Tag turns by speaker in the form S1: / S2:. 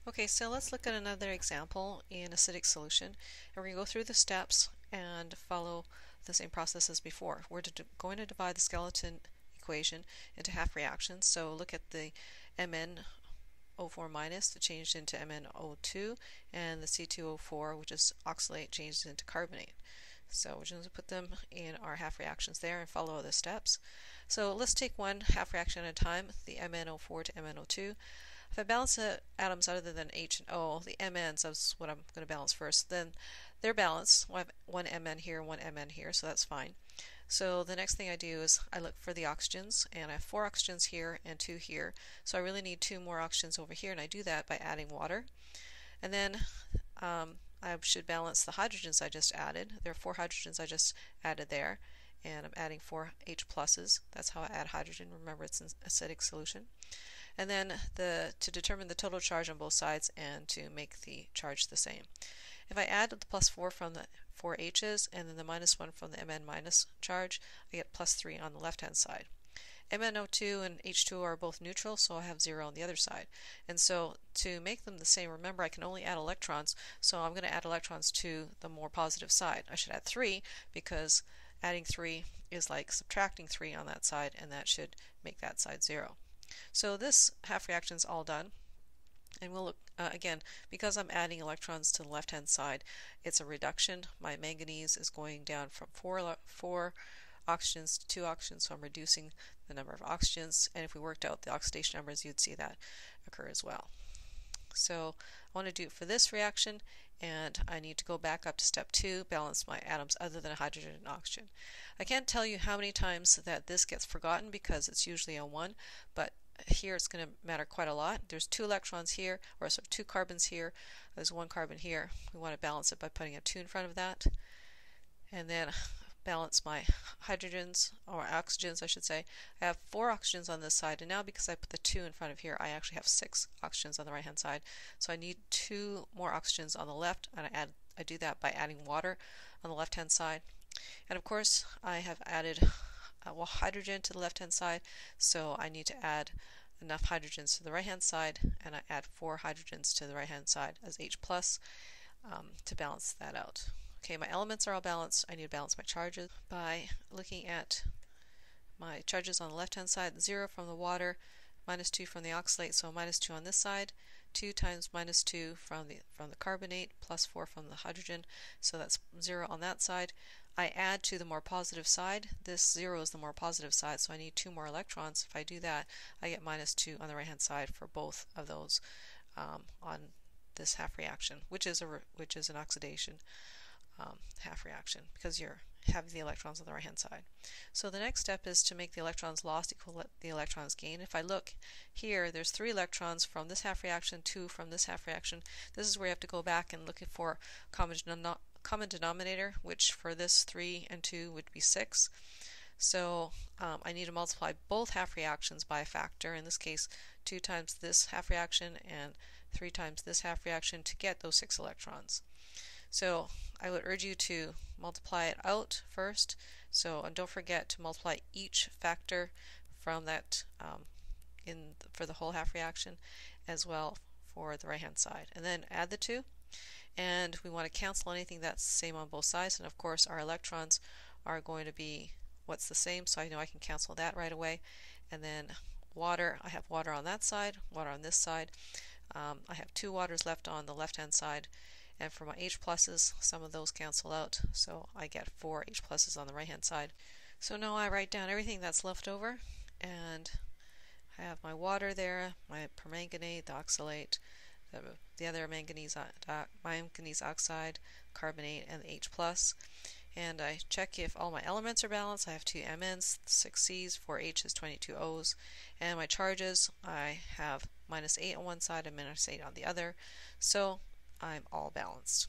S1: Okay, so let's look at another example in acidic solution. And we're going to go through the steps and follow the same process as before. We're going to divide the skeleton equation into half reactions. So look at the MnO4 minus changed into MnO2, and the C2O4, which is oxalate, changed into carbonate. So we're just going to put them in our half reactions there and follow the steps. So let's take one half reaction at a time, the MnO4 to MnO2. If I balance the atoms other than H and O, the MNs, that's what I'm going to balance first, then they're balanced. We'll have one MN here and one MN here, so that's fine. So the next thing I do is I look for the oxygens, and I have 4 oxygens here and 2 here. So I really need 2 more oxygens over here, and I do that by adding water. And then I should balance the hydrogens I just added. There are 4 hydrogens I just added there, and I'm adding 4 H pluses. That's how I add hydrogen. Remember, it's an acidic solution. And then to determine the total charge on both sides and to make the charge the same. If I add the plus 4 from the 4 H's and then the minus 1 from the Mn minus charge, I get plus 3 on the left-hand side. MnO2 and H2O are both neutral, so I have 0 on the other side. And so to make them the same, remember I can only add electrons, so I'm going to add electrons to the more positive side. I should add 3 because adding 3 is like subtracting 3 on that side, and that should make that side 0. So this half reaction is all done, and we'll look again, because I'm adding electrons to the left hand side, it's a reduction. My manganese is going down from 4 oxygens to 2 oxygens, so I'm reducing the number of oxygens, and if we worked out the oxidation numbers, you'd see that occur as well. So I want to do it for this reaction, and I need to go back up to step 2, balance my atoms other than hydrogen and oxygen. I can't tell you how many times that this gets forgotten because it's usually a 1, but here it's going to matter quite a lot. There's 2 electrons here, or sorry, 2 carbons here. There's 1 carbon here. We want to balance it by putting a 2 in front of that. And then balance my hydrogens, or oxygens I should say. I have 4 oxygens on this side, and now because I put the 2 in front of here, I actually have 6 oxygens on the right hand side. So I need 2 more oxygens on the left, and I do that by adding water on the left hand side. And of course I have added hydrogen to the left hand side, so I need to add enough hydrogens to the right hand side, and I add 4 hydrogens to the right hand side as H plus to balance that out. Okay, my elements are all balanced. I need to balance my charges by looking at my charges on the left hand side. 0 from the water, minus 2 from the oxalate, so minus 2 on this side, 2 times minus 2 from the carbonate, plus 4 from the hydrogen, so that's 0 on that side. I add to the more positive side. This 0 is the more positive side, so I need 2 more electrons. If I do that, I get minus 2 on the right hand side for both of those on this half reaction, which is an oxidation half reaction because you're having the electrons on the right hand side. So the next step is to make the electrons lost equal the electrons gained. If I look here, there's 3 electrons from this half reaction, 2 from this half reaction. This is where you have to go back and look for common denominator, which for this 3 and 2 would be 6. So I need to multiply both half reactions by a factor, in this case 2 times this half reaction and 3 times this half reaction to get those 6 electrons. So I would urge you to multiply it out first, and don't forget to multiply each factor from that for the whole half reaction as well for the right hand side, and then add the 2. And we want to cancel anything that's the same on both sides, and of course our electrons are going to be what's the same, so I know I can cancel that right away. And then water, I have water on that side, water on this side. I have 2 waters left on the left hand side, and for my H pluses, some of those cancel out, so I get 4 H pluses on the right hand side. So now I write down everything that's left over, and I have my water there, my permanganate, the oxalate, the other manganese oxide, carbonate, and the H plus. And I check if all my elements are balanced. I have 2 Mn's, 6 C's, 4 H's, 22 O's. And my charges, I have minus 8 on one side and minus 8 on the other. So I'm all balanced.